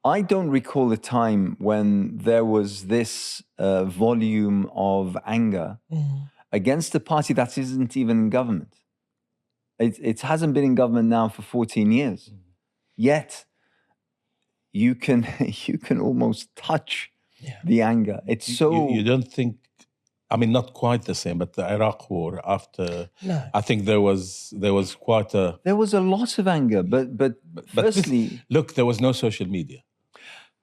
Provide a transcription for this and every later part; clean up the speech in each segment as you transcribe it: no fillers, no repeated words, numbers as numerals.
I don't recall a time when there was this volume of anger against a party that isn't even in government. It hasn't been in government now for 14 years. Yet, you can almost touch the anger. It's so... You don't think... I mean, not quite the same, but the Iraq War after... No. I think there was quite a... There was a lot of anger, but firstly... Look, there was no social media.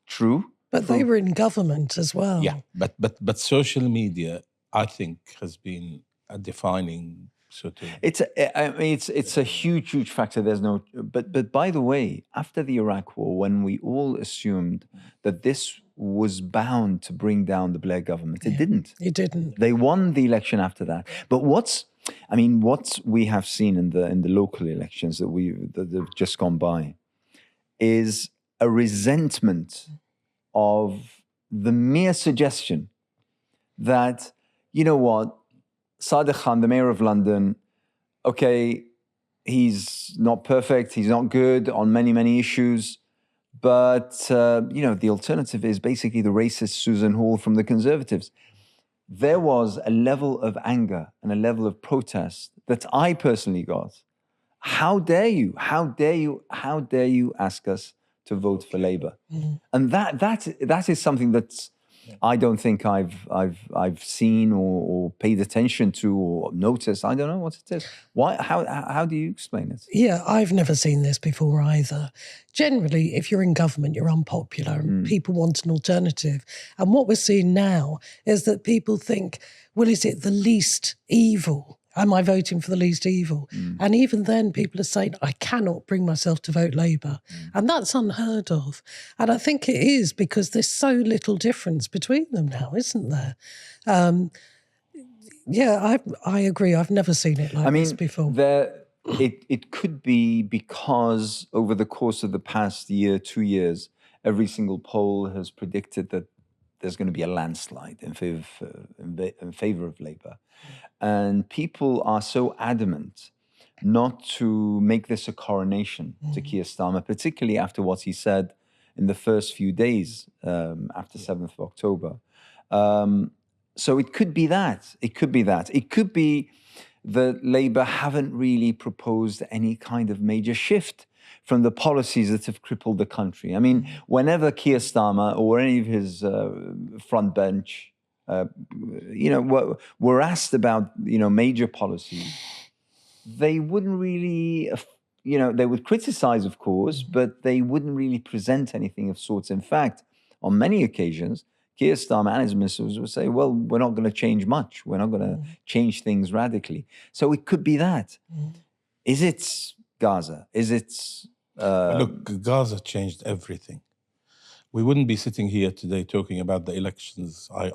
True. But they were in government as well. Yeah, but social media, I think, has been a defining sort of... It's a huge factor. There's no... But by the way, after the Iraq War, when we all assumed that this was bound to bring down the Blair government, it didn't. It didn't. They won the election after that. But what we have seen in the local elections that have just gone by is a resentment of the mere suggestion that, you know what, Sadiq Khan, the mayor of London, okay, he's not perfect, he's not good on many issues, but, the alternative is basically the racist Susan Hall from the Conservatives. There was a level of anger and a level of protest that I personally got. How dare you? How dare you? How dare you ask us to vote for Labour? And that is something that I don't think I've seen or paid attention to or noticed. I don't know what it is. Why? How do you explain it? Yeah, I've never seen this before either. Generally, if you're in government, you're unpopular and people want an alternative. And what we're seeing now is that people think, well, is it the least evil? Am I voting for the least evil? And even then, people are saying, I cannot bring myself to vote Labour. And that's unheard of. And I think it is because there's so little difference between them now, isn't there? I agree. I've never seen it like this before. It could be because over the course of the past year, 2 years, every single poll has predicted that there's going to be a landslide in favor of Labour. And people are so adamant not to make this a coronation to Keir Starmer, particularly after what he said in the first few days after 7th of October. So it could be that. It could be that. It could be that Labour haven't really proposed any kind of major shift from the policies that have crippled the country. I mean, whenever Keir Starmer or any of his front bench, were asked about, major policies, they wouldn't really, they would criticize, of course, but they wouldn't really present anything of sorts. In fact, on many occasions, Keir Starmer and his ministers would say, well, we're not going to change much. We're not going to change things radically. So it could be that. Is it Gaza? Is it... Look, Gaza changed everything. We wouldn't be sitting here today talking about the elections. I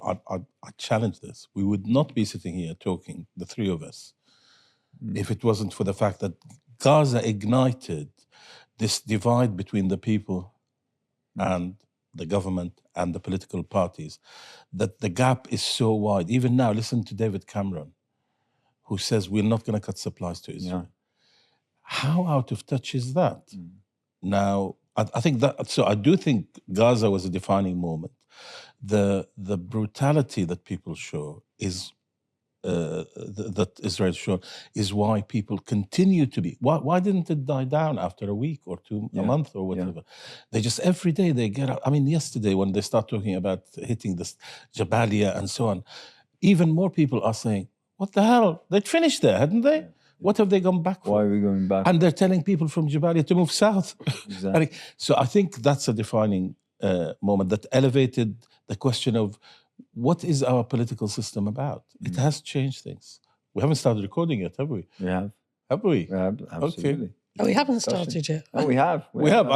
challenge this. We would not be sitting here talking, the three of us, if it wasn't for the fact that Gaza ignited this divide between the people and the government and the political parties, that the gap is so wide. Even now, listen to David Cameron, who says we're not going to cut supplies to Israel. How out of touch is that? Now, I think that, so I do think Gaza was a defining moment. The brutality that people show is, that Israel showed, is why people continue to be. Why didn't it die down after a week or two, a month or whatever? They just, every day they get out. I mean, yesterday when they start talking about hitting this Jabalia and so on, even more people are saying, what the hell? They'd finished there, hadn't they? What have they gone back for? Why are we going back? And they're telling people from Jabalia to move south. Exactly. So I think that's a defining moment that elevated the question of what is our political system about? It has changed things. We haven't started recording yet, have we? We have. Have we? Yeah, absolutely. Okay. Oh, we haven't started yet. Oh, we have. We have.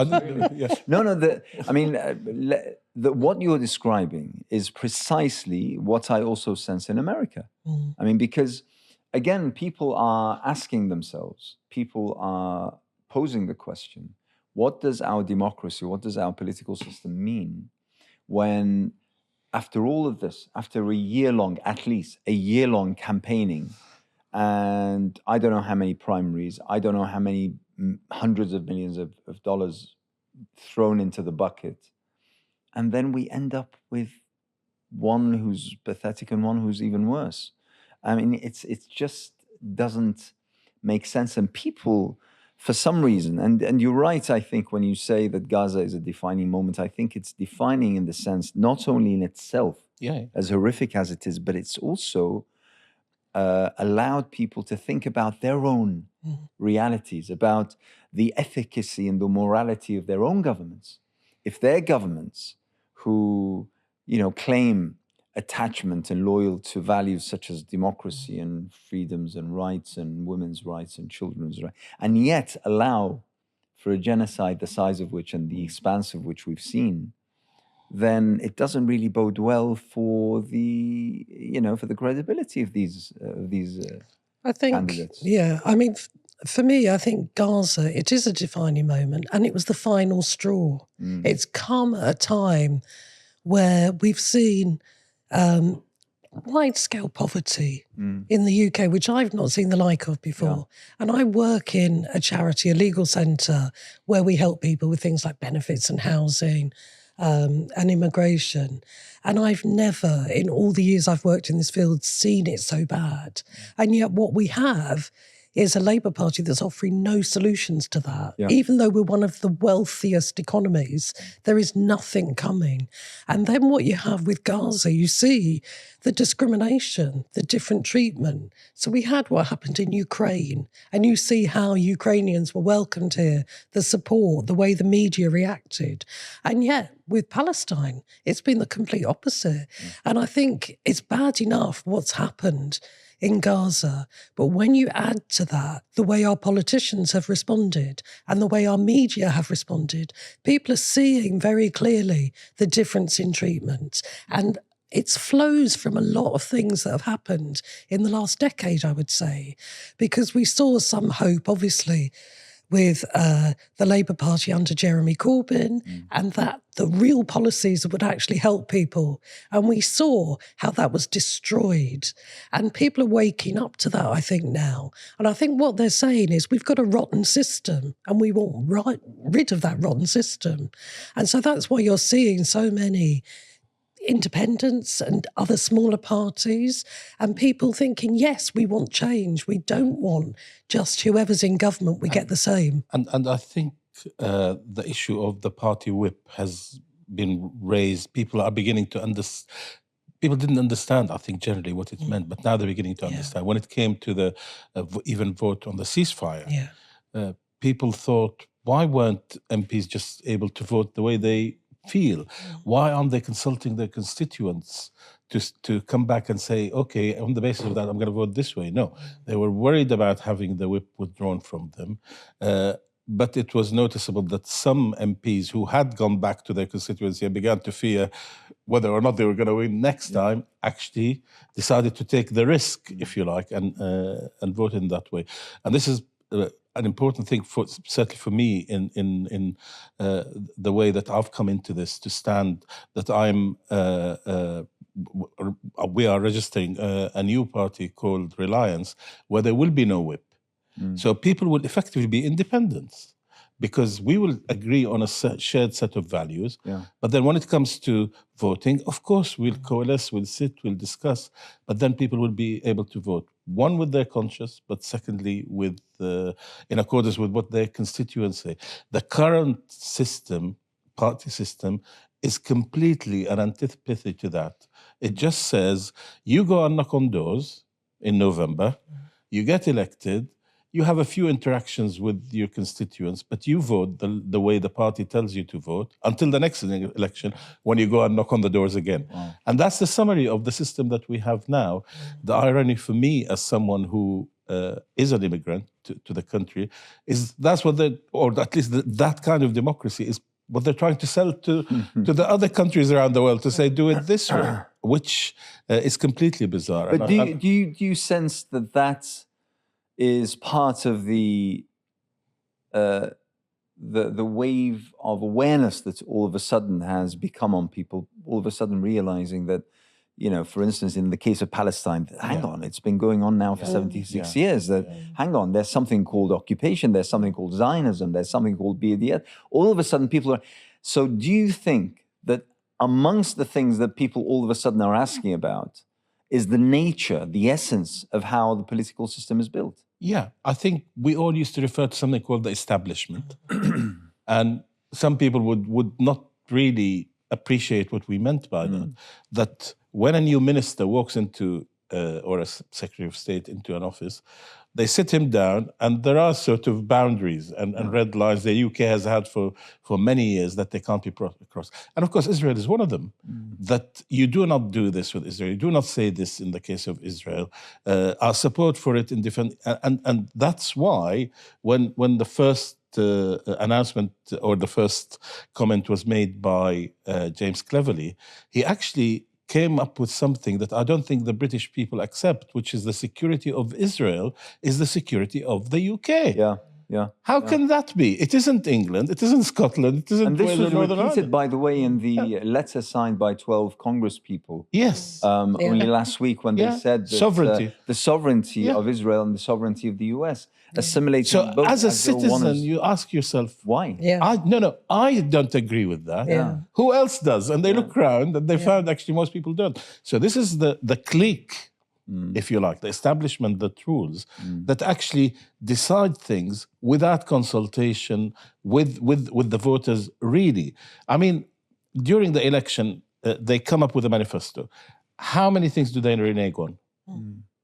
Yeah. No. What you're describing is precisely what I also sense in America. I mean, because, again, people are asking themselves, people are posing the question, what does our democracy, what does our political system mean when, after all of this, after a year-long, at least a year-long campaigning, and I don't know how many primaries, I don't know how many hundreds of millions of dollars thrown into the bucket, and then we end up with one who's pathetic and one who's even worse. I mean, it just doesn't make sense. And people, for some reason, and you're right, I think, when you say that Gaza is a defining moment, I think it's defining in the sense not only in itself, as horrific as it is, but it's also allowed people to think about their own realities, about the efficacy and the morality of their own governments. If their governments who, claim attachment and loyal to values such as democracy and freedoms and rights and women's rights and children's rights, and yet allow for a genocide the size of which and the expanse of which we've seen, then it doesn't really bode well for the, for the credibility of these I think, candidates. Yeah, I mean, for me, I think Gaza, it is a defining moment, and it was the final straw. It's come at a time where we've seen wide-scale poverty in the UK, which I've not seen the like of before. Yeah. And I work in a charity, a legal centre, where we help people with things like benefits and housing, and immigration. And I've never, in all the years I've worked in this field, seen it so bad. And yet what we have is a Labour Party that's offering no solutions to that. Yeah. Even though we're one of the wealthiest economies, there is nothing coming. And then what you have with Gaza, you see the discrimination, the different treatment. So we had what happened in Ukraine, and you see how Ukrainians were welcomed here, the support, the way the media reacted. And yet with Palestine, it's been the complete opposite. And I think it's bad enough what's happened in Gaza. But when you add to that the way our politicians have responded and the way our media have responded, people are seeing very clearly the difference in treatment. And it flows from a lot of things that have happened in the last decade, I would say, because we saw some hope, obviously, with the Labour Party under Jeremy Corbyn, and that the real policies would actually help people. And we saw how that was destroyed. And people are waking up to that, I think, now. And I think what they're saying is we've got a rotten system and we want rid of that rotten system. And so that's why you're seeing so many independents and other smaller parties, and people thinking, yes, we want change. We don't want just whoever's in government, we get the same. And I think the issue of the party whip has been raised. People are beginning to understand. People didn't understand, I think, generally what it meant, but now they're beginning to understand. When it came to the even vote on the ceasefire, people thought, why weren't MPs just able to vote the way they feel? Why aren't they consulting their constituents to come back and say, okay, on the basis of that, I'm going to vote this way? No, they were worried about having the whip withdrawn from them. But it was noticeable that some MPs who had gone back to their constituency and began to fear whether or not they were going to win next time actually decided to take the risk, if you like, and vote in that way. And this is an important thing, certainly for me, in the way that I've come into this, to stand that we are registering a new party called Reliance, where there will be no whip. So people will effectively be independents, because we will agree on a shared set of values. But then when it comes to voting, of course, we'll coalesce, we'll sit, we'll discuss, but then people will be able to vote, one, with their conscience, but secondly, with in accordance with what their constituents say. The current system, party system, is completely an antipathy to that. It just says, you go and knock on doors in November, you get elected, you have a few interactions with your constituents, but you vote the way the party tells you to vote until the next election, when you go and knock on the doors again. Wow. And that's the summary of the system that we have now. The irony for me, as someone who is an immigrant to the country, is that's what or at least that kind of democracy is what they're trying to sell to the other countries around the world, to say, do it this way, which is completely bizarre. But do you sense that is part of the wave of awareness that all of a sudden has become on people, all of a sudden realizing that, for instance, in the case of Palestine, hang on, it's been going on now for 76 years, that, hang on, there's something called occupation, there's something called Zionism, there's something called BDS. All of a sudden people are... So do you think that amongst the things that people all of a sudden are asking about is the nature, the essence of how the political system is built. Yeah, I think we all used to refer to something called the establishment. And some people would not really appreciate what we meant by that. That when a new minister walks into, or a Secretary of State into an office, they sit him down, and there are sort of boundaries and red lines the UK has had for many years that they can't be crossed. And of course, Israel is one of them. That you do not do this with Israel. You do not say this in the case of Israel. Our support for it in different, and that's why when the first announcement or the first comment was made by James Cleverly, he actually came up with something that I don't think the British people accept, which is the security of Israel is the security of the UK. Yeah. How can that be? It isn't England, it isn't Scotland, it isn't And this was Northern repeated, Ireland. by the way, in the letter signed by 12 Congress people. Yes. Only last week when they said that Sovereignty. The sovereignty of Israel and the sovereignty of the US, assimilating So both as a though one citizen, is- you ask yourself, why? I don't agree with that. Yeah. Who else does? And they look around and they found actually most people don't. So this is the clique, if you like, the establishment that rules, that actually decide things without consultation with the voters, really. I mean, during the election, they come up with a manifesto. How many things do they renege on?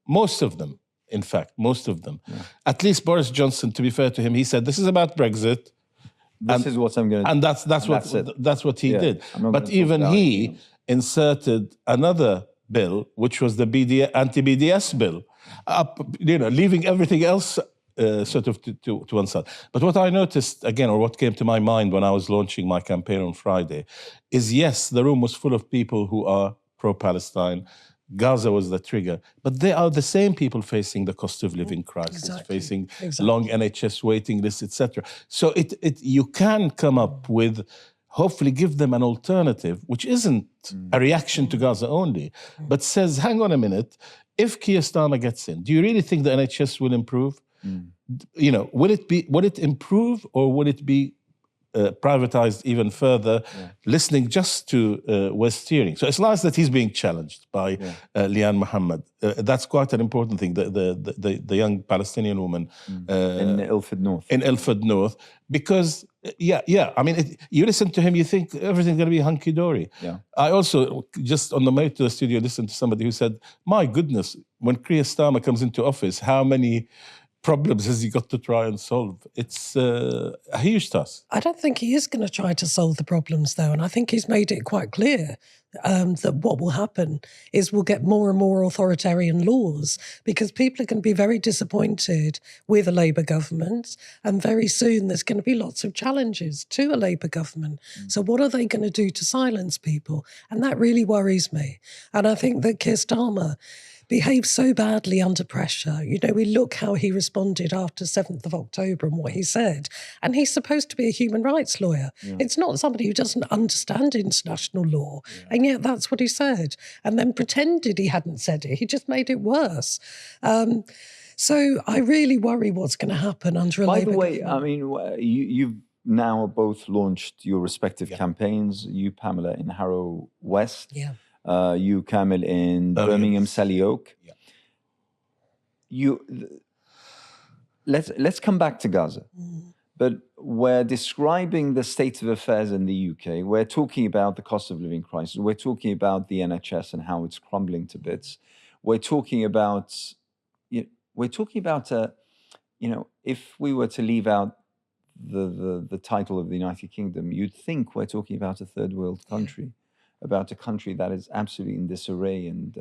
Most of them. In fact, most of them. At least Boris Johnson, to be fair to him, he said, this is about Brexit. This is what I'm going to do. And that's what he did. I'm not But gonna talk even about he anything else. inserted another bill, which was the anti-BDS bill, leaving everything else sort of to one side. But what I noticed, again, or what came to my mind when I was launching my campaign on Friday, is yes, the room was full of people who are pro-Palestine. Gaza was the trigger, but they are the same people facing the cost of living crisis, facing long NHS waiting lists, etc. So you can come up with, hopefully give them an alternative, which isn't a reaction to Gaza only, but says, hang on a minute, if Keir Starmer gets in, do you really think the NHS will improve? Will it improve, or will it be privatized even further, listening just to West steering? So it's nice that he's being challenged by Liane Mohammed. That's quite an important thing, the young Palestinian woman in Ilford North. In Ilford North, because I mean, you listen to him, you think everything's going to be hunky-dory. I also, just on the way to the studio, listened to somebody who said, my goodness, when Keir Starmer comes into office, how many problems has he got to try and solve? It's a huge task. I don't think he is going to try to solve the problems, though. And I think he's made it quite clear that what will happen is we'll get more and more authoritarian laws, because people are going to be very disappointed with a Labour government. And very soon there's going to be lots of challenges to a Labour government. So what are they going to do to silence people? And that really worries me. And I think that Keir Starmer behaved so badly under pressure. We look how he responded after 7th of October and what he said. And he's supposed to be a human rights lawyer. It's not somebody who doesn't understand international law. And yet that's what he said. And then pretended he hadn't said it. He just made it worse. So I really worry what's going to happen under a Labour By the way, government. I mean, you've now both launched your respective campaigns. You, Pamela, in Harrow West. You, Kamel, in Birmingham, Sally Oak. Let's come back to Gaza. But we're describing the state of affairs in the UK. We're talking about the cost of living crisis. We're talking about the NHS and how it's crumbling to bits. We're talking about, if we were to leave out the title of the United Kingdom, you'd think we're talking about a third world country. About a country that is absolutely in disarray and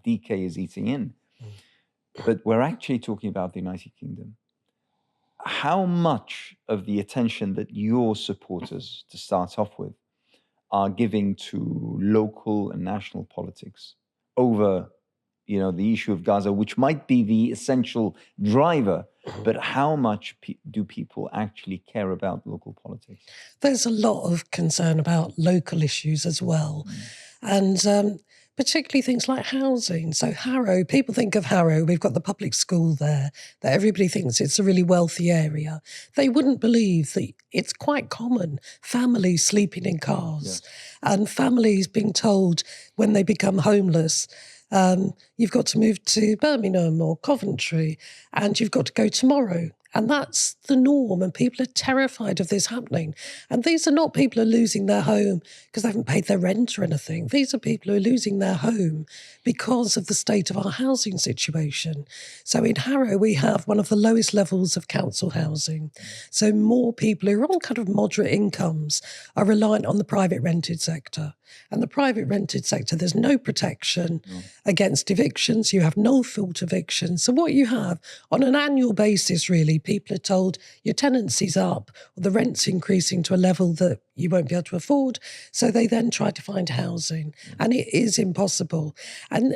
decay is eating in. But we're actually talking about the United Kingdom. How much of the attention that your supporters, to start off with, are giving to local and national politics over, the issue of Gaza, which might be the essential driver, but how much do people actually care about local politics? There's a lot of concern about local issues as well. And particularly things like housing. So Harrow, people think of Harrow, we've got the public school there, that everybody thinks it's a really wealthy area. They wouldn't believe that it's quite common, families sleeping in cars and families being told when they become homeless, you've got to move to Birmingham or Coventry and you've got to go tomorrow. And that's the norm, and people are terrified of this happening. And these are not people who are losing their home because they haven't paid their rent or anything. These are people who are losing their home because of the state of our housing situation. So in Harrow, we have one of the lowest levels of council housing. So more people who are on kind of moderate incomes are reliant on the private rented sector. And the private rented sector, there's no protection against evictions. You have no fault evictions. So what you have on an annual basis, really, people are told your tenancy's up or the rent's increasing to a level that you won't be able to afford. So they then try to find housing. And it is impossible. And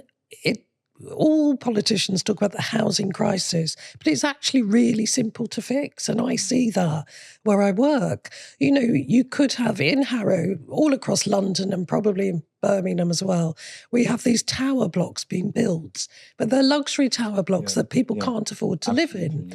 all politicians talk about the housing crisis, but it's actually really simple to fix. And I see that where I work. You know, you could have in Harrow, all across London and probably in Birmingham as well, we have these tower blocks being built, but they're luxury tower blocks that people can't afford to live in.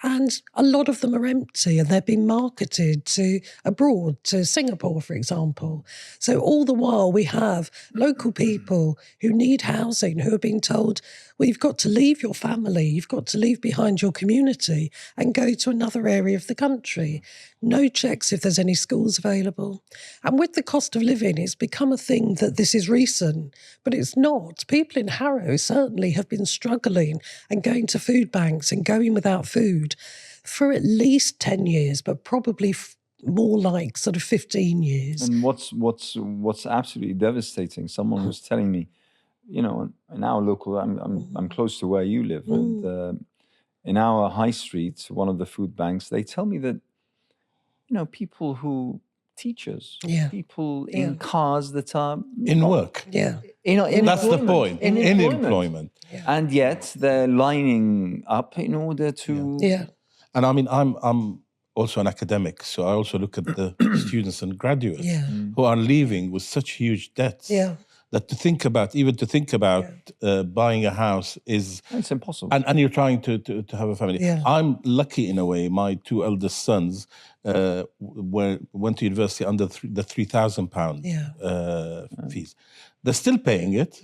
And a lot of them are empty and they're being marketed to abroad, to Singapore, for example. So all the while we have local people who need housing who are being told, well, you've got to leave your family, you've got to leave behind your community and go to another area of the country. No checks if there's any schools available. And with the cost of living, it's become a thing that this is recent, but it's not. People in Harrow certainly have been struggling and going to food banks and going without food for at least 10 years, but probably more like sort of 15 years. And what's absolutely devastating, someone was telling me, you know, in our local, I'm close to where you live, and in our high street, one of the food banks, they tell me that, you know, people who, teachers, people in cars that are in work. You know, in That's the employment, point. In employment. And yet they're lining up in order to... And I mean, I'm also an academic, so I also look at the students and graduates who are leaving with such huge debts that to think about buying a house is... It's impossible. And you're trying to have a family. I'm lucky in a way. My two eldest sons went to university under the £3,000 fees. They're still paying it.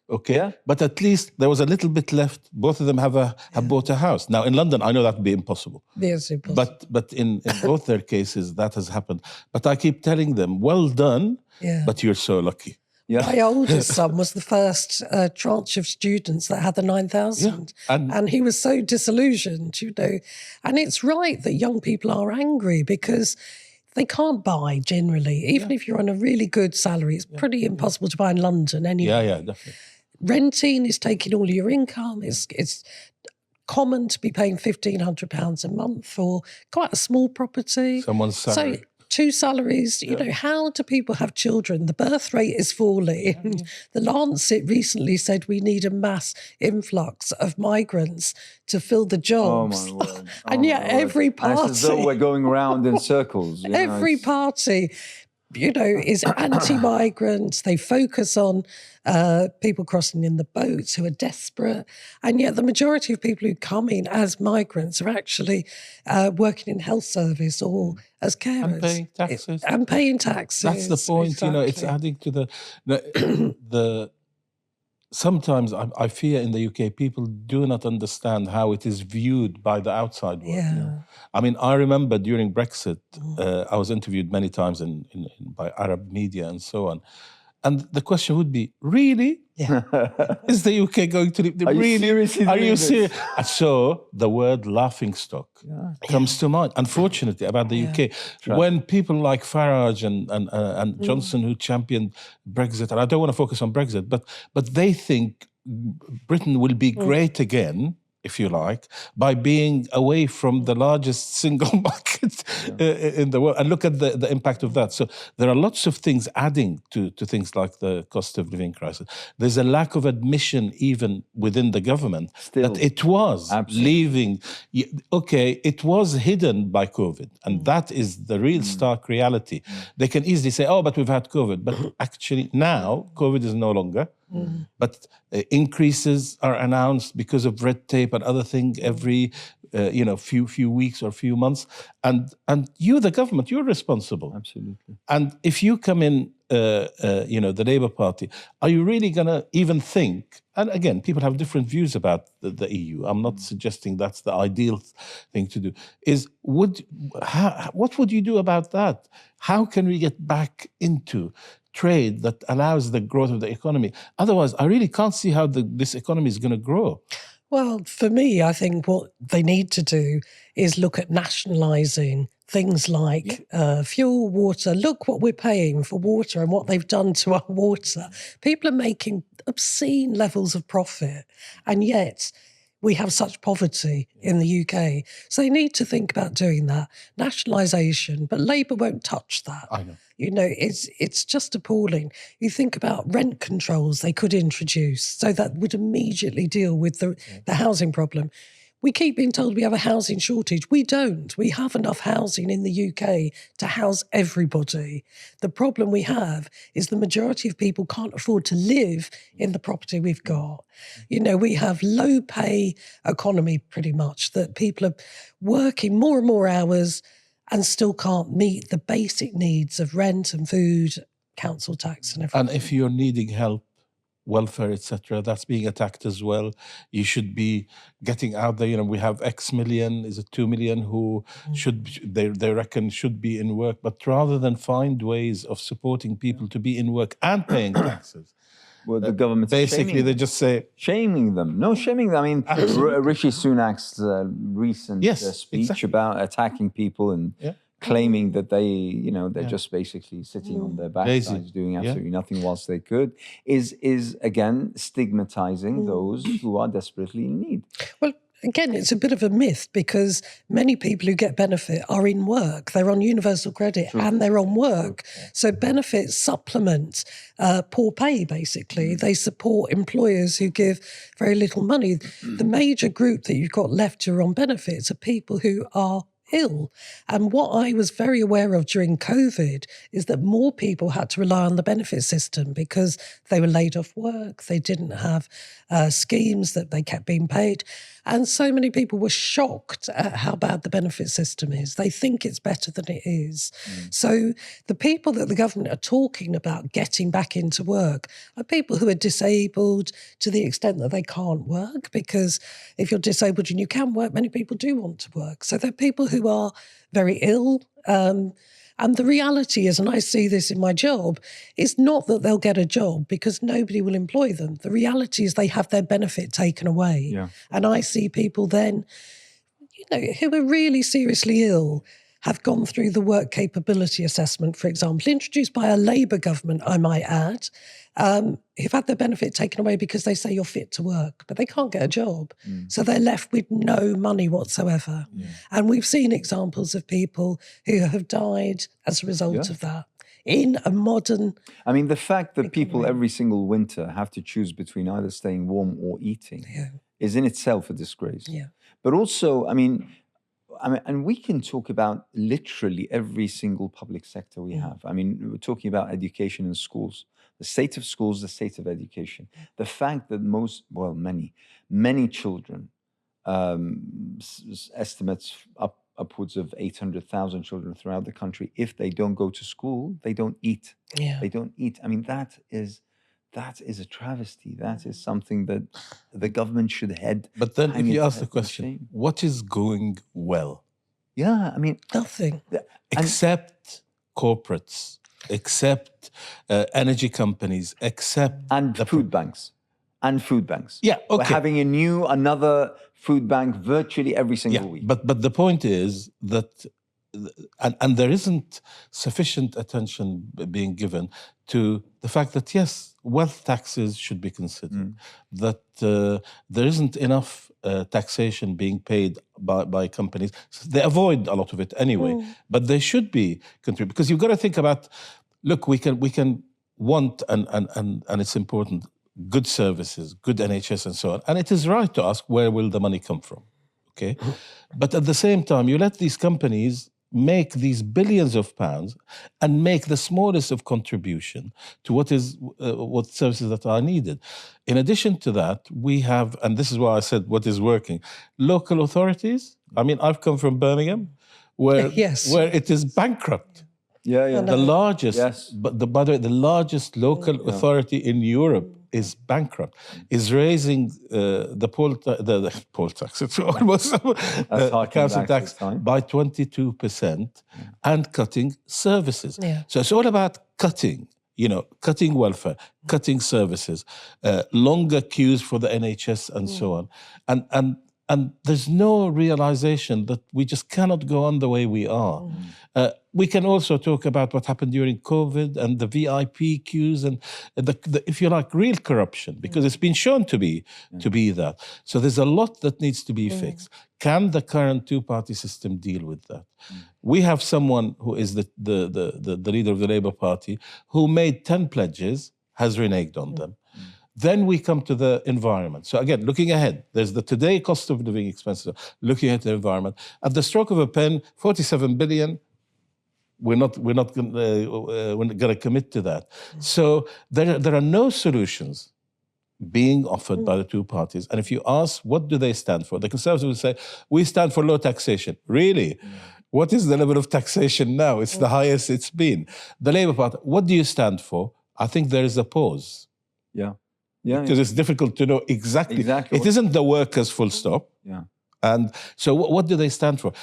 Okay, but at least there was a little bit left. Both of them have bought a house. Now in London, I know that would be impossible. Yes, impossible. But in both their cases, that has happened. But I keep telling them, well done, but you're so lucky. My oldest son was the first tranche of students that had the 9,000. And he was so disillusioned, you know. And it's right that young people are angry because they can't buy generally. Even if you're on a really good salary, it's pretty impossible to buy in London anyway. Yeah, definitely. Renting is taking all your income. It's common to be paying £1,500 a month for quite a small property. Someone's salary. So 2 salaries, you know, how do people have children? The birth rate is falling. The Lancet recently said we need a mass influx of migrants to fill the jobs. Oh, my word. And yet every party... And it's as though we're going round in circles. You know, every party, you know, is anti-migrants. They focus on people crossing in the boats who are desperate. And yet the majority of people who come in as migrants are actually working in health service or as carers. And paying taxes. That's the point, exactly. You know, it's adding to the sometimes I fear in the UK, people do not understand how it is viewed by the outside world. I mean, I remember during Brexit, I was interviewed many times by Arab media and so on. And the question would be, really? Is the UK going to leave? Are you seriously Are you doing serious? So the word laughingstock comes to mind, unfortunately, about the UK. When people like Farage and Johnson, who championed Brexit, and I don't want to focus on Brexit, but they think Britain will be great again, if you like, by being away from the largest single market in the world. And look at the impact of that. So there are lots of things adding to things like the cost of living crisis. There's a lack of admission even within the government that it was leaving. Okay, it was hidden by COVID. And that is the real stark reality. They can easily say, oh, but we've had COVID. But actually now, COVID is no longer. But increases are announced because of red tape and other things every few weeks or few months, and you, the government, you're responsible. Absolutely. And if you come in, the Labour Party, are you really going to even think? And again, people have different views about the EU. I'm not suggesting that's the ideal thing to do. What would you do about that? How can we get back into trade that allows the growth of the economy? Otherwise, I really can't see how this economy is going to grow. Well, for me, I think what they need to do is look at nationalising things like fuel, water. Look what we're paying for water and what they've done to our water. People are making obscene levels of profit, and yet we have such poverty in the UK. So they need to think about doing that. Nationalisation, but Labour won't touch that. I know. It's just appalling. You think about rent controls they could introduce, so that would immediately deal with the housing problem. We keep being told we have a housing shortage. We don't. We have enough housing in the UK to house everybody. The problem we have is the majority of people can't afford to live in the property we've got. We have low pay economy pretty much, that people are working more and more hours and still can't meet the basic needs of rent and food, council tax and everything. And if you're needing help, welfare, etc., that's being attacked as well. You should be getting out there. We have X million, is it 2 million, who they reckon should be in work. But rather than find ways of supporting people to be in work and paying taxes, Well, the government's basically they just say shaming them. No, shaming them. I mean, Rishi Sunak's recent speech about attacking people and claiming that they're just basically sitting on their backsides doing absolutely nothing whilst they could is again stigmatizing those who are desperately in need. Well, again, it's a bit of a myth, because many people who get benefit are in work. They're on universal credit and they're on work. So benefits supplement poor pay, basically. They support employers who give very little money. The major group that you've got left who are on benefits are people who are ill. And what I was very aware of during COVID is that more people had to rely on the benefit system because they were laid off work, they didn't have schemes that they kept being paid. And so many people were shocked at how bad the benefit system is. They think it's better than it is. So the people that the government are talking about getting back into work are people who are disabled to the extent that they can't work, because if you're disabled and you can work, many people do want to work. So they're people who are very ill. And the reality is, and I see this in my job, is not that they'll get a job because nobody will employ them. The reality is they have their benefit taken away. Yeah. And I see people then, who are really seriously ill, have gone through the work capability assessment, for example, introduced by a Labour government, I might add, who've had their benefit taken away because they say you're fit to work, but they can't get a job. So they're left with no money whatsoever. And we've seen examples of people who have died as a result of that in a modern... I mean, the fact that people every single winter have to choose between either staying warm or eating is in itself a disgrace. Yeah. But also, I mean, and we can talk about literally every single public sector we have. I mean, we're talking about education and schools, the state of schools, the state of education. The fact that many children, estimates upwards of 800,000 children throughout the country, if they don't go to school, they don't eat. Yeah. They don't eat. I mean, that is a travesty. That is something that the government should head. But then if you ask the question, what is going well? Yeah, I mean... Nothing. Except corporates, except energy companies, except... And food banks. And food banks. Yeah, okay. We're having another food bank virtually every single week. But the point is that... And there isn't sufficient attention being given to the fact that, yes, wealth taxes should be considered, that there isn't enough taxation being paid by companies. So they avoid a lot of it anyway, but they should be contributed. Because you've got to think about, look, we can want, and it's important, good services, good NHS and so on. And it is right to ask, where will the money come from? Okay? But at the same time, you let these companies make these billions of pounds and make the smallest of contribution to what services that are needed. In addition to that, we have, and this is why I said what is working, local authorities. I mean, I've come from Birmingham, where Yes. where it is bankrupt. Yeah. The largest, Yes. but by the way, the largest local authority in Europe is bankrupt, is raising the poll tax. It's almost council tax by 22% and cutting services. Yeah. So it's all about cutting. Cutting welfare, cutting services, longer queues for the NHS, and so on, and there's no realization that we just cannot go on the way we are. We can also talk about what happened during COVID and the VIP queues and the if you like, real corruption, because it's been shown to be that. So there's a lot that needs to be fixed. Can the current two-party system deal with that? We have someone who is the leader of the Labour Party who made 10 pledges, has reneged on them. Then we come to the environment. So again, looking ahead, there's the today cost of living expenses, looking at the environment. At the stroke of a pen, 47 billion, we're not going to commit to that. So there are no solutions being offered by the two parties. And if you ask, what do they stand for? The Conservatives will say, we stand for low taxation. Really? What is the level of taxation now? It's the highest it's been. The Labour Party, what do you stand for? I think there is a pause. Yeah. Because it's difficult to know exactly. It isn't the workers full stop. Yeah. And so what do they stand for?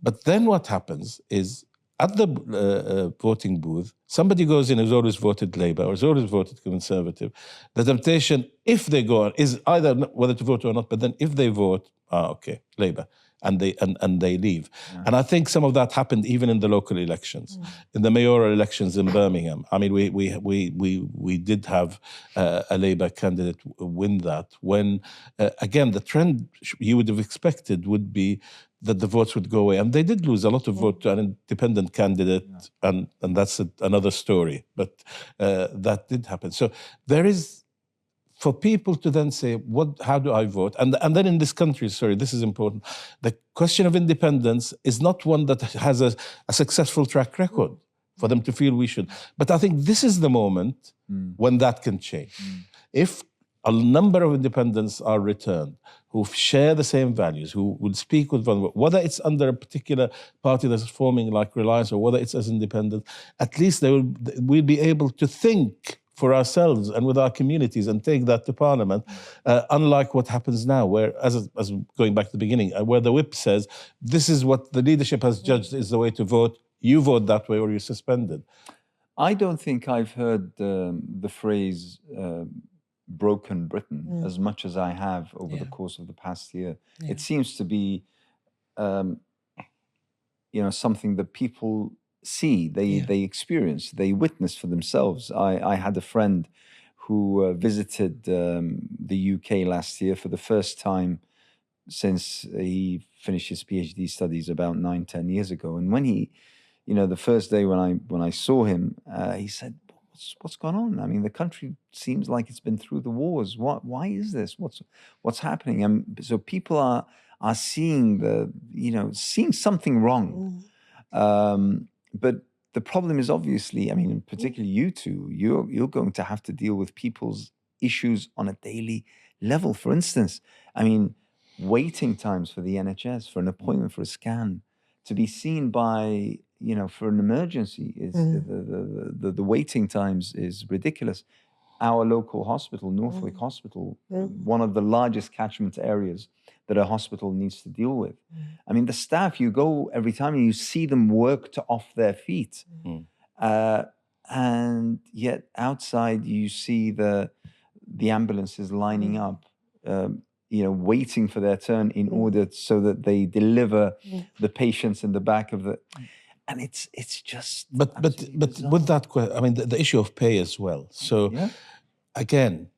But then what happens is, at the voting booth, somebody goes in who's always voted Labour or has always voted Conservative. The temptation, if they go on, is either whether to vote or not, but then if they vote, okay, Labour, and they leave. Yeah. And I think some of that happened even in the local elections, in the mayoral elections in Birmingham. I mean, we did have a Labour candidate win that when, again, the trend you would have expected would be that the votes would go away. And they did lose a lot of votes to an independent candidate, and that's another story. But that did happen. So there is, for people to then say, how do I vote? And then in this country, this is important, the question of independence is not one that has a successful track record for them to feel we should. But I think this is the moment when that can change. If a number of independents are returned who share the same values, who will speak with one another, whether it's under a particular party that's forming like Reliance or whether it's as independent, at least we'll be able to think for ourselves and with our communities and take that to Parliament, unlike what happens now, where, as going back to the beginning, where the whip says, this is what the leadership has judged is the way to vote, you vote that way or you're suspended. I don't think I've heard the phrase broken Britain as much as I have over the course of the past year. Yeah. It seems to be, something that people see, they experience, they witness for themselves. I had a friend who visited the UK last year for the first time since he finished his PhD studies about 9-10 years ago. And when he, the first day when I saw him, he said, what's going on? I mean, the country seems like it's been through the wars. Why is this? What's happening? And so people are seeing seeing something wrong. But the problem is obviously, I mean, particularly you two, you're going to have to deal with people's issues on a daily level. For instance, I mean, waiting times for the NHS, for an appointment, for a scan, to be seen by, for an emergency, is the waiting times is ridiculous. Our local hospital, Northwick Hospital, one of the largest catchment areas that a hospital needs to deal with. I mean, the staff, you go every time and you see them worked off their feet. And yet outside you see the ambulances lining up, waiting for their turn in order so that they deliver the patients in the back of the... And it's just... But with that, I mean, the issue of pay as well. So again,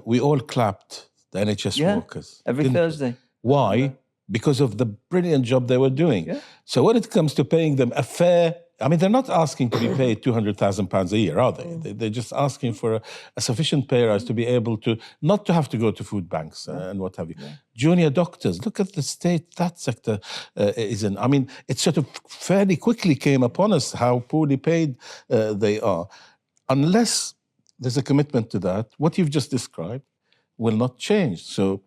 we all clapped the NHS workers. Every Thursday. Why? Because of the brilliant job they were doing. Yeah. So when it comes to paying them a fair I mean, they're not asking to be paid £200,000 a year, are they? They're just asking for a sufficient pay rise to be able to, not to have to go to food banks and what have you. Junior doctors, look at the state that sector is in. I mean, it sort of fairly quickly came upon us how poorly paid they are. Unless there's a commitment to that, what you've just described will not change. So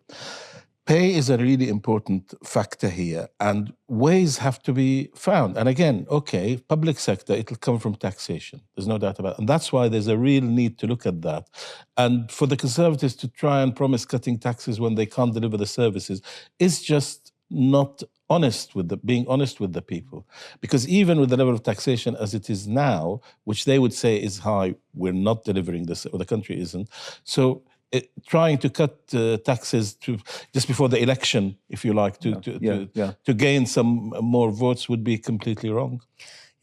pay is a really important factor here, and ways have to be found. And again, okay, public sector, it'll come from taxation. There's no doubt about it. And that's why there's a real need to look at that. And for the Conservatives to try and promise cutting taxes when they can't deliver the services is just not being honest with the people. Because even with the level of taxation as it is now, which they would say is high, we're not delivering this, or the country isn't. So trying to cut taxes just before the election, if you like, to gain some more votes would be completely wrong.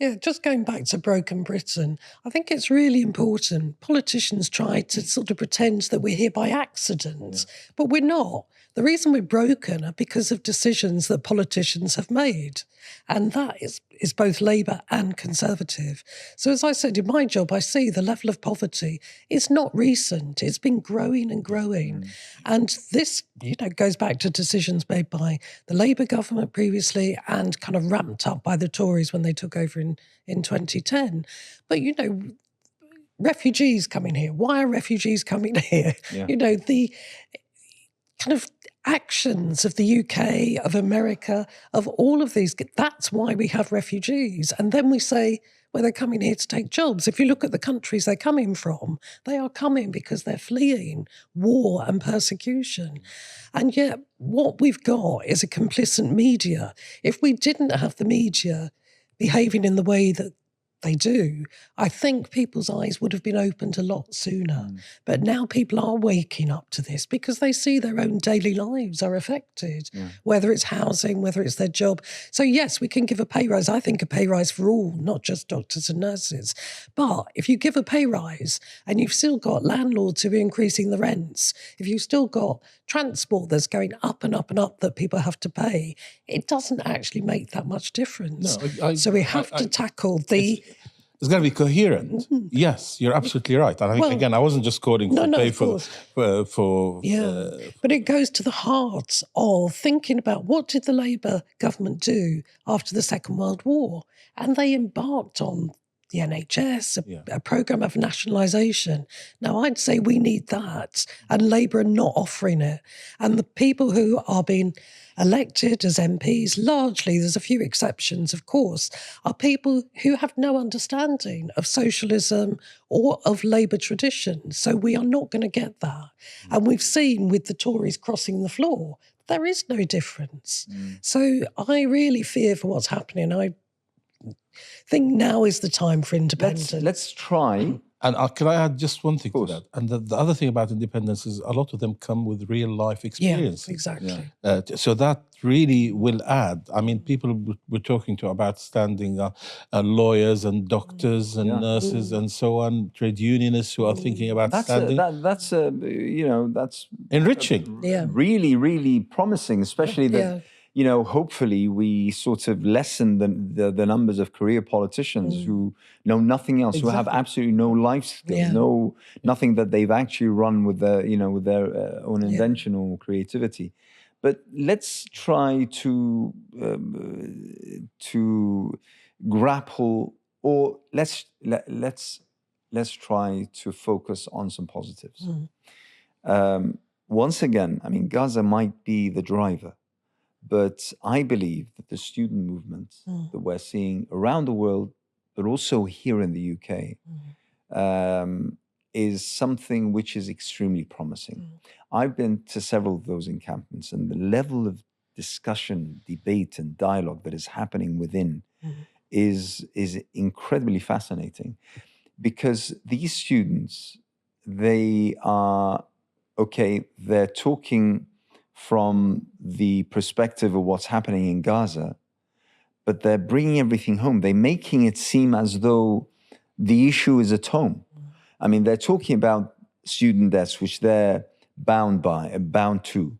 Yeah, just going back to Broken Britain, I think it's really important. Politicians try to sort of pretend that we're here by accident, but we're not. The reason we're broken are because of decisions that politicians have made. And that is both Labour and Conservative. So as I said, in my job, I see the level of poverty is not recent. It's been growing and growing. And this, goes back to decisions made by the Labour government previously and kind of ramped up by the Tories when they took over in 2010. But, refugees coming here. Why are refugees coming here? Yeah. The kind of actions of the UK, of America, of all of these, that's why we have refugees. And then we say, well, they're coming here to take jobs. If you look at the countries they're coming from, they are coming because they're fleeing war and persecution. And yet what we've got is a complicit media. If we didn't have the media behaving in the way that they do, I think people's eyes would have been opened a lot sooner. But now people are waking up to this because they see their own daily lives are affected, whether it's housing, whether it's their job. So yes, we can give a pay rise. I think a pay rise for all, not just doctors and nurses. But if you give a pay rise and you've still got landlords who are increasing the rents, if you've still got transport that's going up and up and up that people have to pay, it doesn't actually make that much difference. No, so we have to tackle it's got to be coherent. Yes, you're absolutely right. And I think, again, I wasn't just calling for pay for but it goes to the heart of thinking about what did the Labour government do after the Second World War? And they embarked on the NHS, a programme of nationalisation. Now, I'd say we need that, and Labour are not offering it. And the people who are being elected as MPs, largely, there's a few exceptions, of course, are people who have no understanding of socialism or of Labour tradition. So we are not going to get that. And we've seen with the Tories crossing the floor, there is no difference. So I really fear for what's happening. I think now is the time for independence. Let's try. And can I add just one thing to that? And the other thing about independence is a lot of them come with real life experience. Yeah, exactly. So that really will add. I mean, people we're talking to about standing lawyers and doctors and nurses and so on, trade unionists who are thinking about standing. That's enriching. Really, really promising, especially that. Hopefully we sort of lessen the numbers of career politicians who know nothing else, who have absolutely no life skills, nothing that they've actually run with their, with their own invention or creativity. But let's try to grapple, or let's try to focus on some positives. Once again, I mean, Gaza might be the driver. But I believe that the student movement that we're seeing around the world, but also here in the UK, is something which is extremely promising. I've been to several of those encampments, and the level of discussion, debate, and dialogue that is happening within is incredibly fascinating, because these students, they're talking from the perspective of what's happening in Gaza, but they're bringing everything home. They're making it seem as though the issue is at home. I mean, they're talking about student debts, which they're bound to.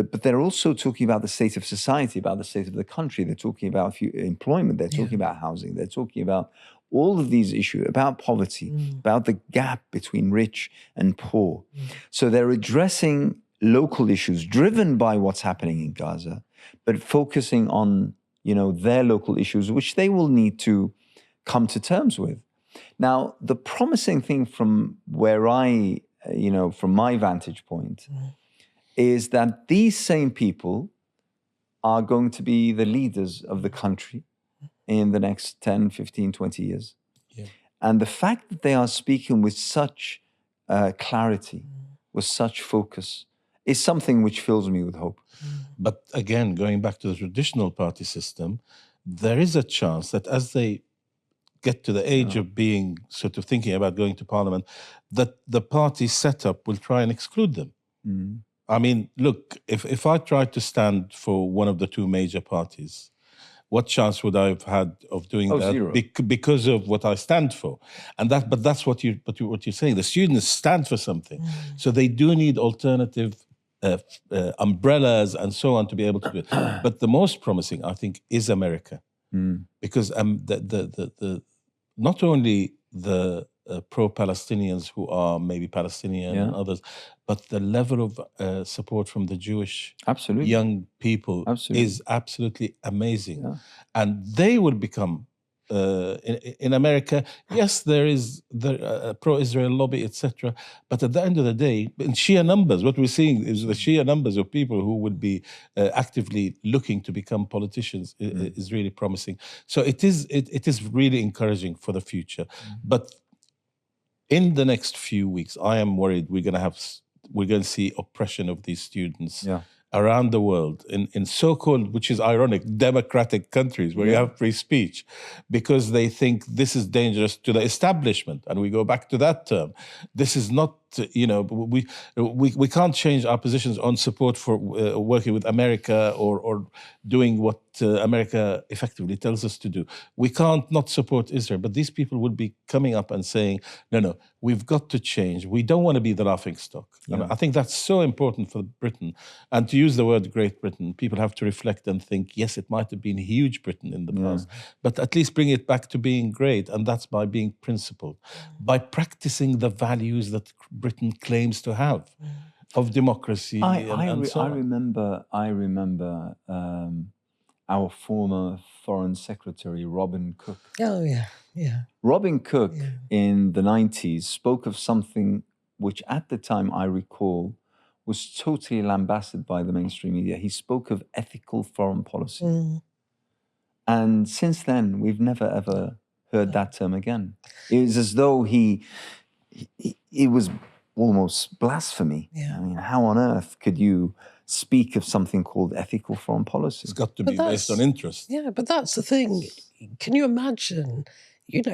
but they're also talking about the state of society, about the state of the country. They're talking about employment. They're talking about housing. They're talking about all of these issues, about poverty, about the gap between rich and poor. So they're addressing local issues driven by what's happening in Gaza, but focusing on, their local issues, which they will need to come to terms with. Now, the promising thing from where from my vantage point, is that these same people are going to be the leaders of the country in the next 10, 15, 20 years. Yeah. And the fact that they are speaking with such clarity, with such focus, is something which fills me with hope. But again, going back to the traditional party system, there is a chance that as they get to the age of being sort of thinking about going to parliament, that the party setup will try and exclude them. I mean, look, if I tried to stand for one of the two major parties, what chance would I have had of doing that? Zero. Because of what I stand for, but that's what you're saying. The students stand for something, so they do need alternative umbrellas and so on to be able to do it. But the most promising, I think, is America, because the not only the pro-Palestinians who are maybe Palestinian and others, but the level of support from the Jewish young people is absolutely amazing. Yeah. And they will become, in America, yes, there is the pro-Israel lobby, etc. But at the end of the day, in sheer numbers, what we're seeing is the sheer numbers of people who would be actively looking to become politicians is really promising. So it is really encouraging for the future. But in the next few weeks, I am worried we're going to see oppression of these students around the world in so-called, which is ironic, democratic countries where you have free speech, because they think this is dangerous to the establishment. And we go back to that term. This is not, we can't change our positions on support for working with America or doing what America effectively tells us to do. We can't not support Israel, but these people would be coming up and saying, no, we've got to change. We don't want to be the laughing stock. And I think that's so important for Britain. And to use the word Great Britain, people have to reflect and think, yes, it might have been huge Britain in the past, but at least bring it back to being great. And that's by being principled, by practicing the values that Britain claims to have of democracy. I remember our former Foreign Secretary, Robin Cook. Oh, yeah. Robin Cook in the 90s spoke of something which at the time I recall was totally lambasted by the mainstream media. He spoke of ethical foreign policy. And since then, we've never, ever heard that term again. It was as though it was almost blasphemy. Yeah. I mean, how on earth could you speak of something called ethical foreign policy? It's got to be based on interest. Yeah, but that's the thing. Can you imagine,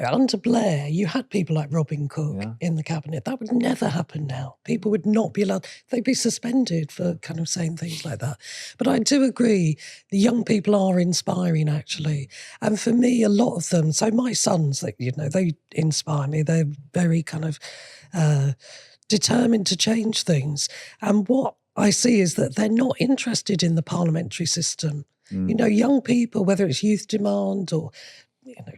under Blair, you had people like Robin Cook in the cabinet. That would never happen now. People would not be allowed, they'd be suspended for kind of saying things like that. But I do agree, the young people are inspiring, actually. And for me, a lot of them, so my sons, they inspire me. They're very kind of determined to change things. And what I see is that they're not interested in the parliamentary system. Young people, whether it's Youth Demand or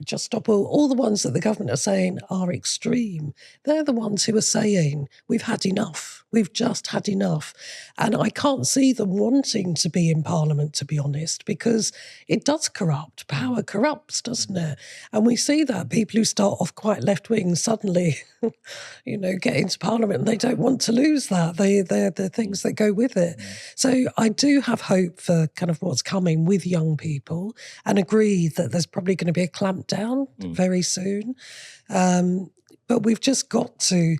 Just Stop Oil, all the ones that the government are saying are extreme. They're the ones who are saying, we've had enough. We've just had enough. And I can't see them wanting to be in Parliament, to be honest, because it does corrupt. Power corrupts, doesn't it? And we see that people who start off quite left-wing suddenly, get into Parliament and they don't want to lose that. They're the things that go with it. So I do have hope for kind of what's coming with young people and agree that there's probably going to be a clampdown very soon. But we've just got to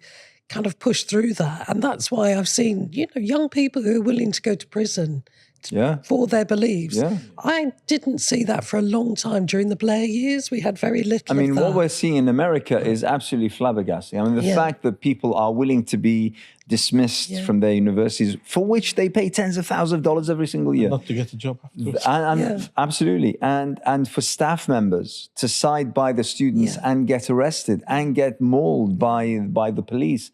kind of push through that. And that's why I've seen, young people who are willing to go to prison for their beliefs. Yeah. I didn't see that for a long time. During the Blair years, we had very little of that. What we're seeing in America is absolutely flabbergasting. I mean, the fact that people are willing to be dismissed from their universities, for which they pay tens of thousands of dollars every single year. Not to get a job afterwards. Absolutely. And for staff members to side by the students and get arrested and get mauled by the police.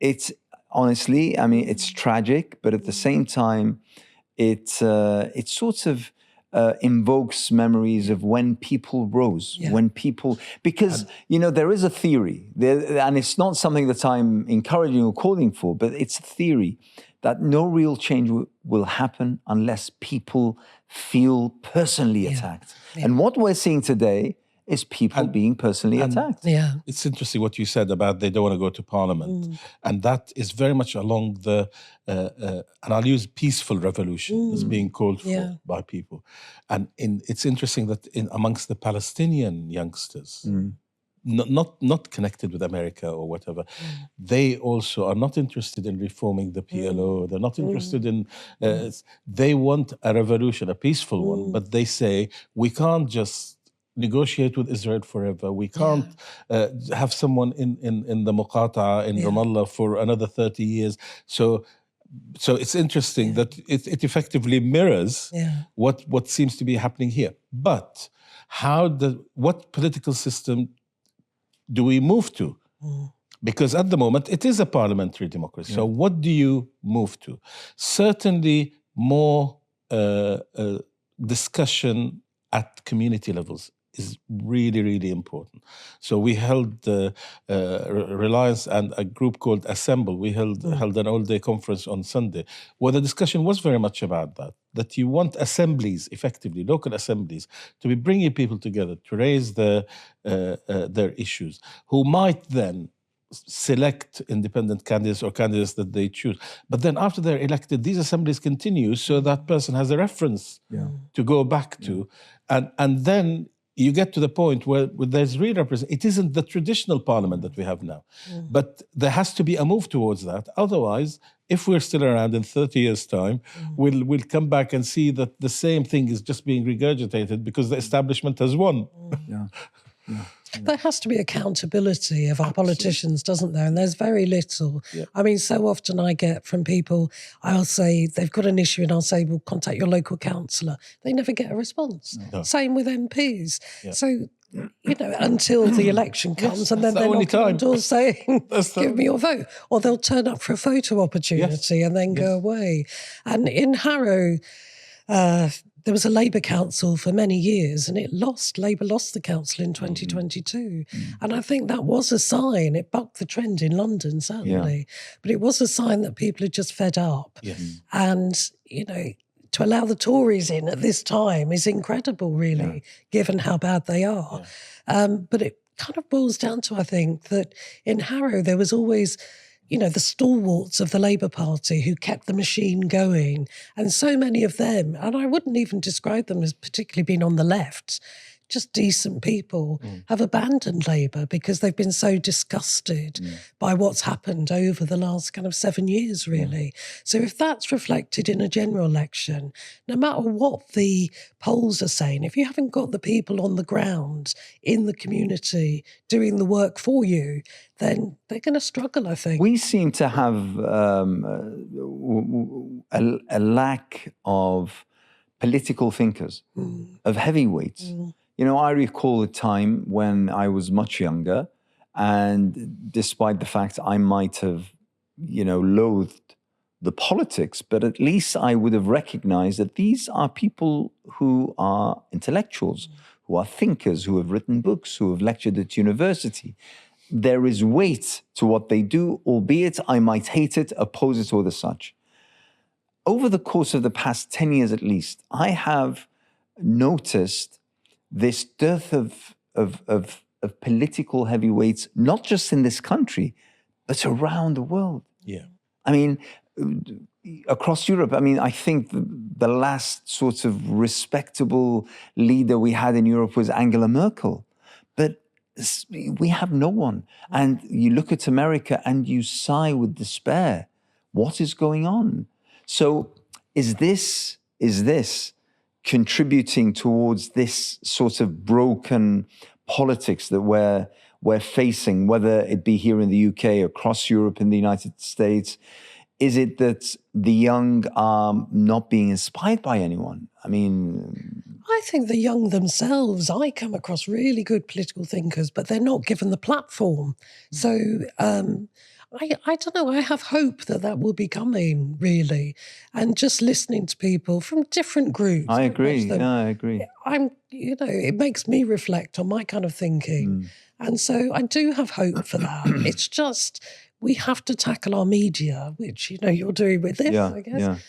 It's honestly, it's tragic, but at the same time, it sort of invokes memories of when people rose, when people, because, there is a theory, and it's not something that I'm encouraging or calling for, but it's a theory that no real change will happen unless people feel personally attacked. And what we're seeing today is people being personally attacked. Yeah. It's interesting what you said about they don't want to go to parliament. And that is very much along the, and I'll use peaceful revolution as being called for by people. And it's interesting that amongst the Palestinian youngsters, not connected with America or whatever, they also are not interested in reforming the PLO. They're not interested in, they want a revolution, a peaceful one, but they say, we can't just negotiate with Israel forever. We can't have someone in the Muqata'a in Ramallah for another 30 years. So it's interesting that it effectively mirrors what seems to be happening here. But what political system do we move to? Because at the moment, it is a parliamentary democracy. So what do you move to? Certainly more discussion at community levels is really, really important. So we held Reliance and a group called Assemble. We held an all-day conference on Sunday, where the discussion was very much about that you want assemblies, effectively, local assemblies, to be bringing people together to raise their issues, who might then select independent candidates or candidates that they choose. But then after they're elected, these assemblies continue, so that person has a reference to go back to. And then you get to the point where there's real representation. It isn't the traditional parliament that we have now. But there has to be a move towards that. Otherwise, if we're still around in 30 years' time, we'll come back and see that the same thing is just being regurgitated because the establishment has won. There has to be accountability of our politicians, doesn't there? And there's very little. I mean, so often I get from people, I'll say they've got an issue and I'll say, well, contact your local councillor. They never get a response. Same with MPs. So, until the election comes and then they're knocking on doors saying, give me your vote. Or they'll turn up for a photo opportunity and then go away. And in Harrow, there was a Labour council for many years and Labour lost the council in 2022. And I think that was a sign. It bucked the trend in London, certainly. But it was a sign that people had just fed up. And, to allow the Tories in at this time is incredible, really, given how bad they are. But it kind of boils down to, I think, that in Harrow there was always the stalwarts of the Labour Party who kept the machine going. And so many of them, and I wouldn't even describe them as particularly being on the left, just decent people, have abandoned Labour because they've been so disgusted by what's happened over the last kind of 7 years, really. So if that's reflected in a general election, no matter what the polls are saying, if you haven't got the people on the ground in the community doing the work for you, then they're going to struggle, I think. We seem to have a lack of political thinkers, of heavyweights. I recall a time when I was much younger, and despite the fact I might have, loathed the politics, but at least I would have recognized that these are people who are intellectuals, who are thinkers, who have written books, who have lectured at university. There is weight to what they do, albeit I might hate it, oppose it, or the such. Over the course of the past 10 years at least, I have noticed this dearth of political heavyweights, not just in this country, but around the world. I mean, across Europe, I think the last sort of respectable leader we had in Europe was Angela Merkel. But we have no one. And you look at America and you sigh with despair. What is going on? So is this contributing towards this sort of broken politics that we're facing, whether it be here in the UK, across Europe, in the United States? Is it that the young are not being inspired by anyone? I think the young themselves, I come across really good political thinkers, but they're not given the platform. So I don't know. I have hope that will be coming, really, and just listening to people from different groups. I agree. them, Yeah, I agree. It makes me reflect on my kind of thinking, and so I do have hope for that. It's just we have to tackle our media, which you're doing with this, I guess.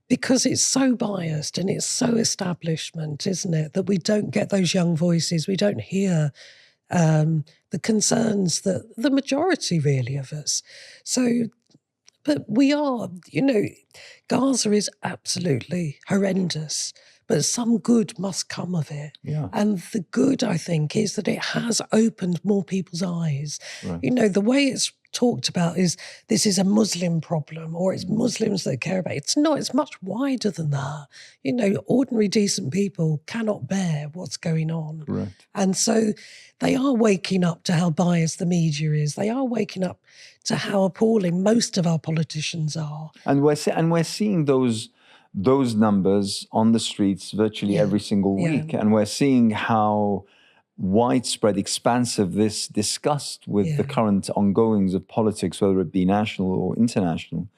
Because it's so biased and it's so establishment, isn't it, that we don't get those young voices. We don't hear the concerns that the majority really of us. So, but we are, Gaza is absolutely horrendous, but some good must come of it. Yeah. And the good, I think, is that it has opened more people's eyes. Right. The way it's talked about is this is a Muslim problem, or it's Muslims that care about it. It's not. It's much wider than that. Ordinary decent people cannot bear what's going on. Correct. And so they are waking up to how biased the media is. They are waking up to how appalling most of our politicians are. And we're seeing those numbers on the streets virtually every single week, and we're seeing how widespread, expansive this disgust with the current ongoings of politics, whether it be national or international,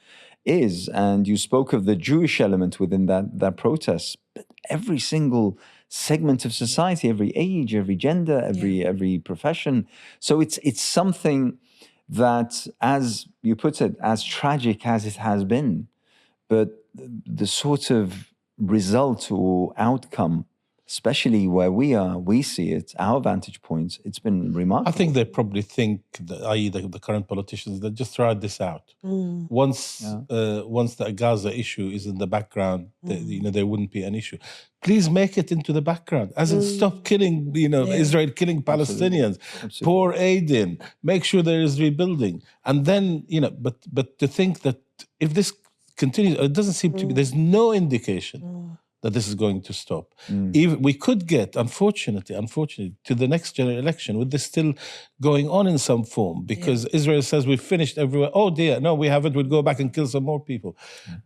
is. And you spoke of the Jewish element within that protest, but every single segment of society, every age, every gender, every profession. So it's something that, as you put it, as tragic as it has been, but the sort of result or outcome, especially where we see it, our vantage points, it's been remarkable. I think they probably think, i.e. the current politicians, that just ride this out. Once the Gaza issue is in the background, there wouldn't be an issue. Please make it into the background, as in stop killing, Israel killing Palestinians, Absolutely. pour aid in, make sure there is rebuilding. And then, but to think that if this continues, it doesn't seem to be, there's no indication that this is going to stop. Even we could get, unfortunately, to the next general election with this still going on in some form, because Israel says we've finished everywhere. Oh dear, no, we haven't. We'll go back and kill some more people.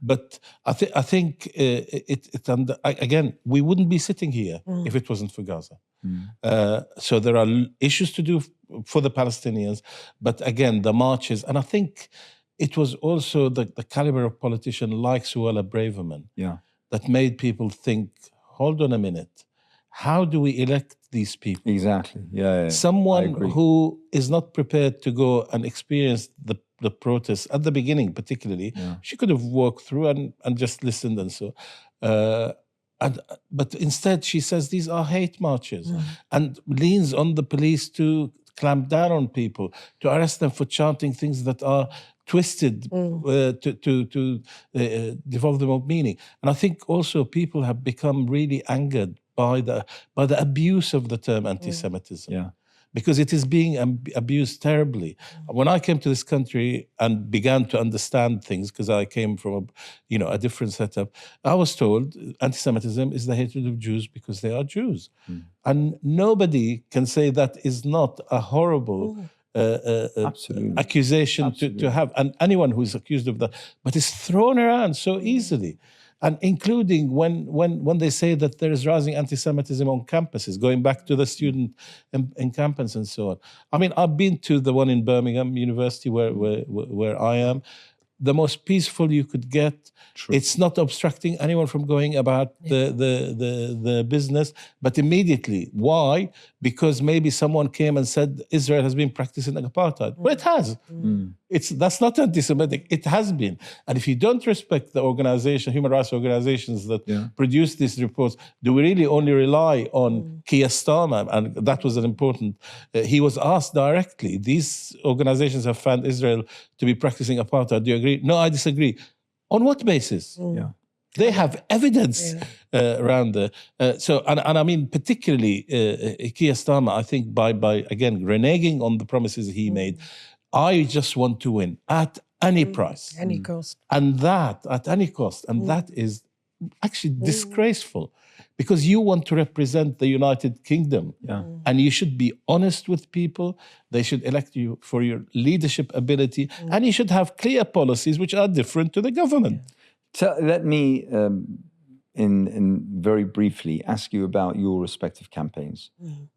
But I think again, we wouldn't be sitting here if it wasn't for Gaza. So there are issues to do for the Palestinians, but again, the marches, and I think it was also the caliber of politician like Suella Braverman that made people think, hold on a minute, how do we elect these people? Exactly. Someone who is not prepared to go and experience the protests at the beginning, particularly, she could have walked through and just listened and so. But instead, she says these are hate marches and leans on the police to clamp down on people, to arrest them for chanting things that are twisted to devolve them of meaning. And I think also people have become really angered by the abuse of the term anti-Semitism. Because it is being abused terribly. When I came to this country and began to understand things, because I came from a different setup, I was told anti-Semitism is the hatred of Jews because they are Jews. And nobody can say that is not a horrible accusation to have, and anyone who is accused of that, but it's thrown around so easily. And including when they say that there is rising anti-Semitism on campuses, going back to the student encampments and so on. I mean, I've been to the one in Birmingham University where I am. The most peaceful you could get. True. It's not obstructing anyone from going about the business, but immediately. Why? Because maybe someone came and said Israel has been practicing apartheid. Well, it has. That's not anti-Semitic. It has been. And if you don't respect the human rights organizations that produce these reports, do we really only rely on Keir Starmer? And that was an important. He was asked directly. These organizations have found Israel to be practicing apartheid. Do you agree? No, I disagree. On what basis? They have evidence around there. And I mean, particularly Keir Starmer, I think by again reneging on the promises he made, I just want to win at any price. Any cost. And that, at any cost. And that is actually disgraceful, because you want to represent the United Kingdom. And you should be honest with people. They should elect you for your leadership ability. And you should have clear policies which are different to the government. So let me in very briefly, ask you about your respective campaigns.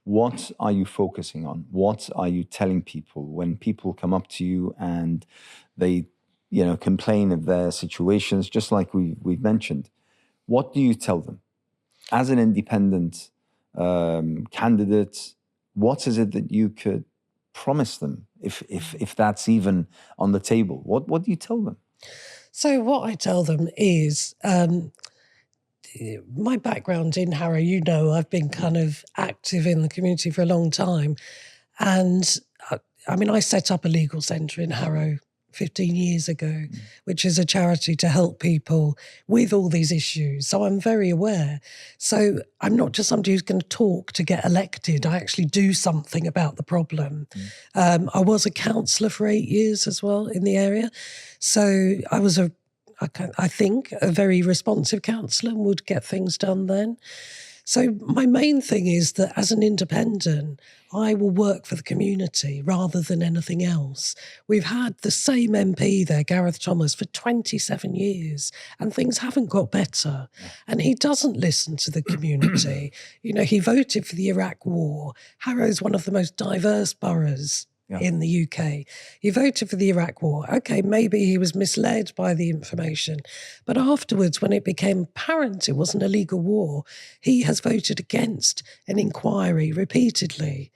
What are you focusing on? What are you telling people when people come up to you and they, complain of their situations, just like we've mentioned? What do you tell them as an independent candidate? What is it that you could promise them, if that's even on the table? What do you tell them? So what I tell them is, my background in Harrow, I've been kind of active in the community for a long time. And I set up a legal centre in Harrow 15 years ago, which is a charity to help people with all these issues. So I'm very aware. So I'm not just somebody who's going to talk to get elected. I actually do something about the problem. I was a councillor for 8 years as well in the area. So I was I think a very responsive councillor and would get things done then. So my main thing is that as an independent, I will work for the community rather than anything else. We've had the same MP there, Gareth Thomas, for 27 years, and things haven't got better. And he doesn't listen to the community. He voted for the Iraq war. Harrow is one of the most diverse boroughs in the UK. He voted for the Iraq war. Okay, maybe he was misled by the information. But afterwards, when it became apparent it was an illegal war, he has voted against an inquiry repeatedly.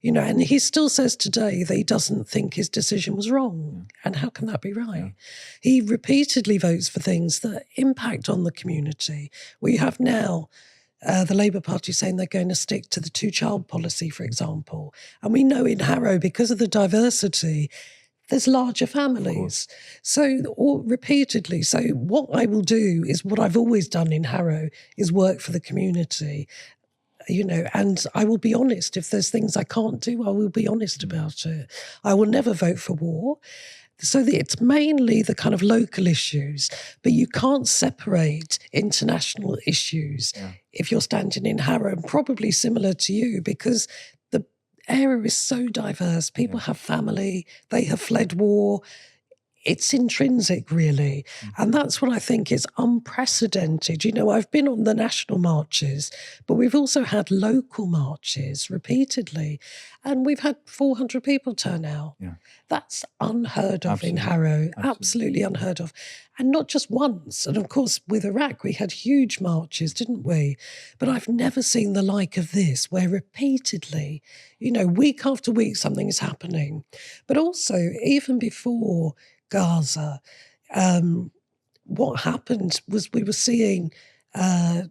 And he still says today that he doesn't think his decision was wrong. And how can that be right? He repeatedly votes for things that impact on the community. We have now the Labour Party saying they're going to stick to the two-child policy, for example. And we know in Harrow, because of the diversity, there's larger families. Repeatedly. So what I will do is what I've always done in Harrow is work for the community. And I will be honest. If there's things I can't do, I will be honest about it. I will never vote for war. So it's mainly the kind of local issues, but you can't separate international issues if you're standing in Harrow, and probably similar to you, because the area is so diverse. People have family, they have fled war. It's intrinsic, really. And that's what I think is unprecedented. I've been on the national marches, but we've also had local marches repeatedly. And we've had 400 people turn out. That's unheard of in Harrow. Absolutely unheard of. And not just once. And of course, with Iraq, we had huge marches, didn't we? But I've never seen the like of this, where repeatedly, week after week, something is happening. But also, even before Gaza, what happened was we were seeing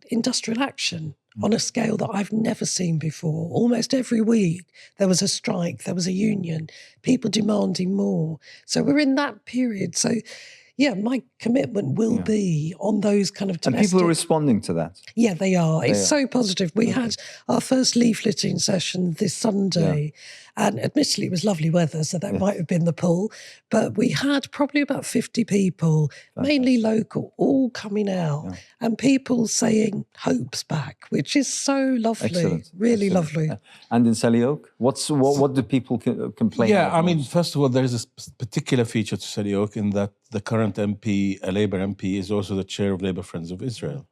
industrial action on a scale that I've never seen before. Almost every week there was a strike, there was a union, people demanding more. So we're in that period. So my commitment will be on those kind of domestic... And people are responding to that. Yeah, they are. It's so positive. We had our first leafleting session this Sunday, and admittedly it was lovely weather, so that might have been the pull, but we had probably about 50 people, mainly local, all coming out, and people saying hope's back, which is so lovely. Excellent. Really lovely. And in Selly Oak, what do people complain about? First of all, there is a particular feature to Selly Oak in that the current MP, a Labour MP, is also the chair of Labour Friends of Israel.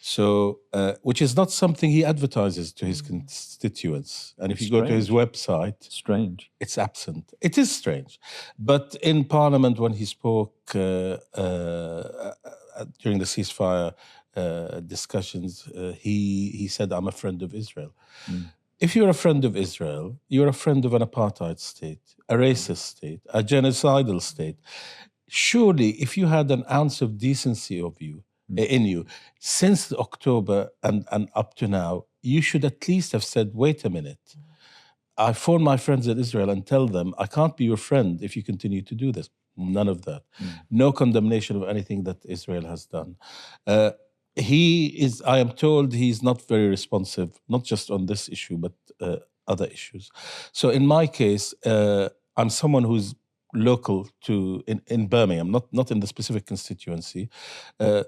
So, which is not something he advertises to his constituents. And if you go to his website... Strange. It's absent. It is strange. But in Parliament, when he spoke during the ceasefire discussions, he said, I'm a friend of Israel. If you're a friend of Israel, you're a friend of an apartheid state, a racist state, a genocidal state. Surely, if you had an ounce of decency in you, since October and up to now, you should at least have said, wait a minute. I phone my friends in Israel and tell them, I can't be your friend if you continue to do this. None of that. No condemnation of anything that Israel has done. I am told he's not very responsive, not just on this issue, but other issues. So in my case, I'm someone who's local to in Birmingham, not in the specific constituency.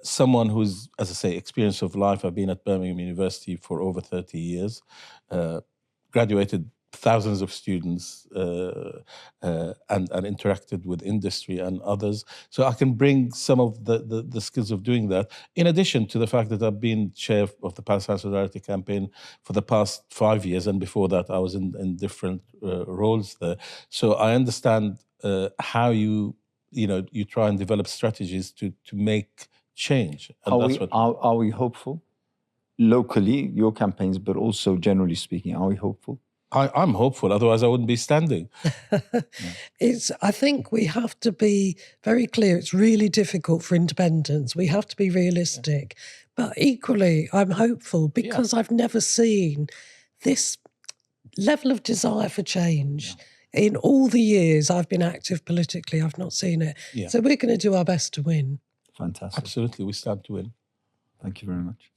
Someone who's, as I say, experience of life. I've been at Birmingham University for over 30 years. Graduated thousands of students and interacted with industry and others. So I can bring some of the skills of doing that, in addition to the fact that I've been chair of the Palestine Solidarity Campaign for the past 5 years, and before that I was in different roles there. So I understand how you try and develop strategies to make change. And are we hopeful? Locally, your campaigns, but also generally speaking, are we hopeful? I'm hopeful, otherwise I wouldn't be standing. I think we have to be very clear. It's really difficult for independents. We have to be realistic. But equally, I'm hopeful because I've never seen this level of desire for change. In all the years I've been active politically, I've not seen it. So we're going to do our best to win. Fantastic. Absolutely, we stand to win. Thank you very much.